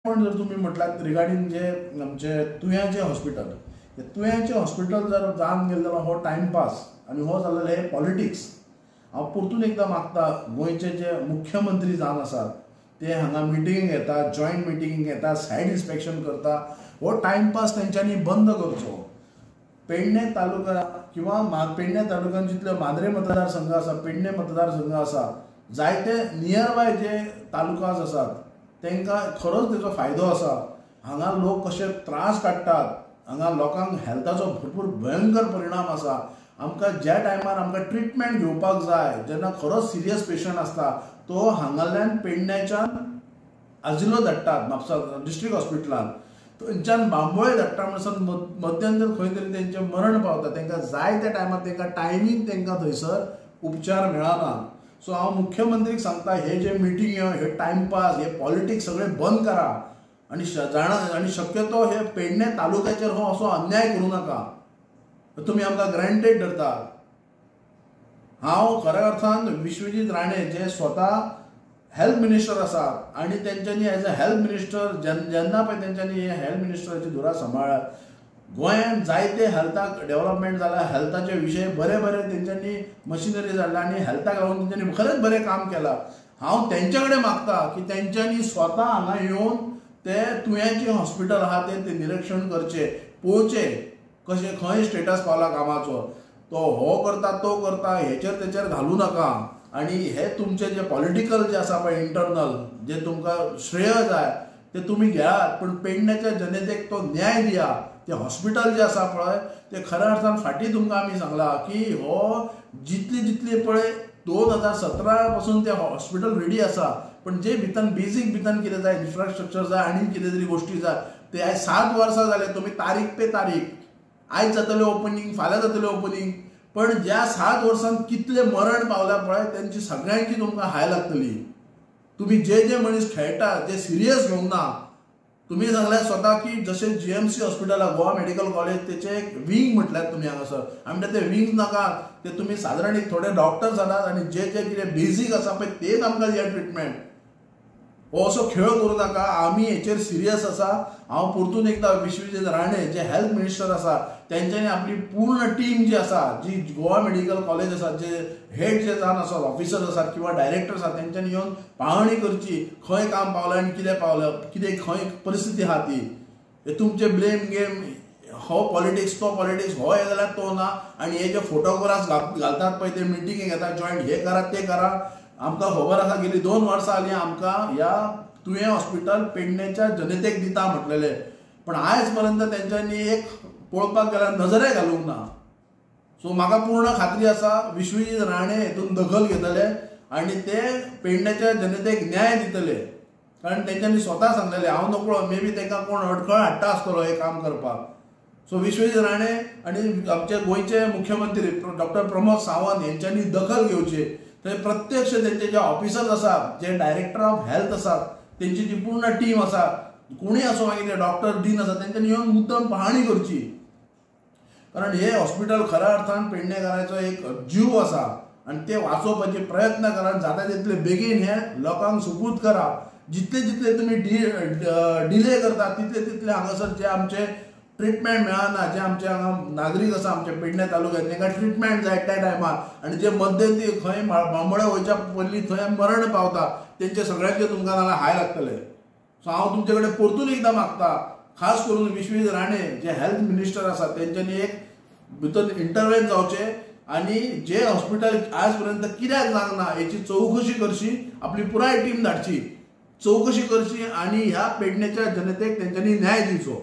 पण जर तुम्ही म्हटलात रिगार्डिंग जे आमचे तुयेंचें हॉस्पिटल, तुयेंचें हॉस्पिटल जर जावन गेल्लो हो टायमपास आनी हो जाल्लो हे पॉलिटिक्स. हांव परतून एकदां मागता, गोंयचे जे मुख्यमंत्री जावन आसात ते हांगा मिटिंग येतात, जॉयंट मिटिंग येतात, सायट इन्स्पेक्शन करता. हो टायमपास तेंच्यांनी बंद करचो. पेडणे तालुका किंवा पेडणे तालुक्यात जितले मांद्रे मतदारसंघ आसा, पेडणे मतदारसंघ आसा, जायते नियर बाय जे तालुकाज आसात तांकां खरोच तेजो फायदो आसा. हांगा लोक कशे त्रास काडटात, हांगा लोकांक हेल्थाचो भरपूर भयंकर परिणाम आसा. आमकां ज्या टायमार आमकां ट्रिटमेंट घेवपाक जाय, जेन्ना खरोच सिरियस पेशंट आसता, तो हांगाल्यान पेडण्याच्यान आजिलो धाडटात म्हापसा डिस्ट्रिक्ट हॉस्पिटलान, थंयच्यान बांबोळे धाडटा म्हणसर मध्यंतर खंय तरी तेंचें मरण पावता. तांकां जाय त्या टायमार तांकां टायमींग तांकां थंयसर उपचार मेळना. सो हांव मुख्यमंत्रीक सांगता, हे जे मिटिंग, हे टायमपास, हे पॉलिटिक्स सगळे बंद करा आणि शक्यतो हे पेडणे तालुक्याचेर हो असो अन्याय करूं नाका. तुमी आमकां ग्रँटेड धरतात. हांव खऱ्या अर्थान विश्वजीत राणे जे स्वता हेल्थ मिनिस्टर आसात आनी तेंच्यांनी एज अ हेल्थ मिनिस्टर जेन्ना पळय तेंच्यांनी हे हेल्थ मिनिस्टराची धुरा सांबाळ्ळ्यात, गोंयांत जायते हेल्थाक डेव्हलपमेंट जाला. हेल्थाचे विशय बरे बरे तेंच्यांनी मशिनरीज हाडला आनी हेल्थाक लागून तेंच्यांनी खरेंच बरें काम केलां. हांव तेंच्या कडेन मागता की तेंच्यांनी स्वता हांगा येवन ते तुयेंचें हॉस्पिटल आहा ते निरीक्षण करचें, पळोवचें कशें खंय स्टेटस पावला कामाचो. तो हो करता तो करता हेचेर तेचेर घालूं नाका. आनी हे तुमचे जे पॉलिटिकल जे आसा पळय इंटरनल, जे तुमकां श्रेय जाय ते तुमी घेयात, पण पेडण्याच्या जनतेक तो न्याय दिया. ते हॉस्पिटल जे आसा पळय ते खऱ्या अर्थान फाटीं तुमकां आमी सांगला की हो जितली पळय 2017 पासून ते हॉस्पिटल रेडी आसा, पण जे भितर बेजीक भितर कितें जाय, इन्फ्रास्ट्रक्चर जाय आनी कितें तरी गोश्टी जाय, ते आयज 7 वर्सां जाले. तुमी तारीख पे तारीख, आयज जातलें ओपनिंग, फाल्यां जातलें ओपनिंग, पण ज्या 7 वर्सांत कितले मरण पावल्या पळय तेंची सगळ्यांची तुमकां हाय लागतली. तुमी जे मनीस खेळटा, जे सिरियस घेवंक ना. तुम्ही सांगल्यार स्वता की जशें GMC hospital Goa medical college तेचे एक विंग म्हटल्यार तुमी हांगासर, आमचे ते विंग नाका, ते तुमी सादारण एक थोडे डॉक्टर्स हाडात आनी जे कितें बेजीक आसा पळय तेच आमकां दिया ट्रिटमेंट. हो असो खेळ करूं नाका. आमी हेचेर सिरियस आसा. हांव परतून एकदां विश्वजीत राणे जे हेल्थ मिनिस्टर आसा तेंच्यांनी आपली पूर्ण टीम जी आसा, जी गोवा मेडिकल कॉलेज आसा, जे हेड जे जावन आसात, ऑफिसर्स आसात किंवा डायरेक्टर्स आसात, तेंच्यांनी येवन पाहणी करची, खंय काम पावलें आनी कितें पावलें, कितें खंय परिस्थिती आहा ती. हे तुमचे ब्लेम गेम, हो पॉलिटिक्स तो पॉलिटिक्स, हो हे जाल्यार तो ना. आनी हे जे फोटोग्राफ्स घालतात पळय ते मिटिंगेक येतात जॉयंट, हे करा ते करा. आमकां खबर आसा गेली 2 वर्सां जालीं आमकां ह्या तुयें हॉस्पिटल पेडण्याच्या जनतेक दिता म्हटलेले, पण आयज पर्यंत तेंच्यांनी एक पळोवपाक गेल्यार नजरे घालूंक ना. सो म्हाका पूर्ण खात्री आसा विश्वजीत राणे हेतून दखल घेतले आनी ते पेडण्याच्या जनतेक न्याय दितले. कारण तेंच्यांनी स्वता सांगलेले, हांव नकळो, मे बी तांकां कोण अडखळ हाडटा आसतलो हे काम करपाक. सो विश्वजीत राणे आनी आमचे गोंयचे मुख्यमंत्री डॉक्टर प्रमोद सावंत हेंच्यांनी दखल घेवची. थंय प्रत्यक्ष तेंचे जे ऑफिसर्स आसात, जे डायरेक्टर ऑफ हेल्थ आसात, तेंची जी पूर्ण टीम आसा, कोणीय आसूं मागीर ते डॉक्टर डीन आसा, तेंच्यांनी येवन मुद्दम पाहणी करची. कारण हे हॉस्पिटल खऱ्या अर्थान पेडणेकारांचो एक जीव आसा आनी ते वाचोवपाचे प्रयत्न करात. जाता तितले बेगीन हे लोकांक सुपूत करा. जितले तुमी डिले करता तितले हांगासर जे आमचे ट्रिटमेंट मेळना, जे आमचे हांगा नागरीक आसा आमचे पेडणे तालुक्यांत, तांकां ट्रिटमेंट जाय त्या टायमार, आनी जे मध्यंती खंय बांबोळे वयच्या पयलीं थंय मरण पावता, तेंचे सगळ्यांचे तुमकां नाल्यार हाय लागतले. सो हांव तुमचे कडेन परतून एकदां मागता, खास करून विश्वजीत राणे जे हेल्थ मिनिस्टर आसा तेंच्यांनी एक भितर इंटरव्हेन जावचें आनी जे हॉस्पिटल आज पर्यंत कित्याक जावंक ना हेची चवकशी करची. आपली पुराय टीम धाडची, चवकशी करची आनी ह्या पेडणेच्या जनतेक तेंच्यांनी न्याय दिवचो.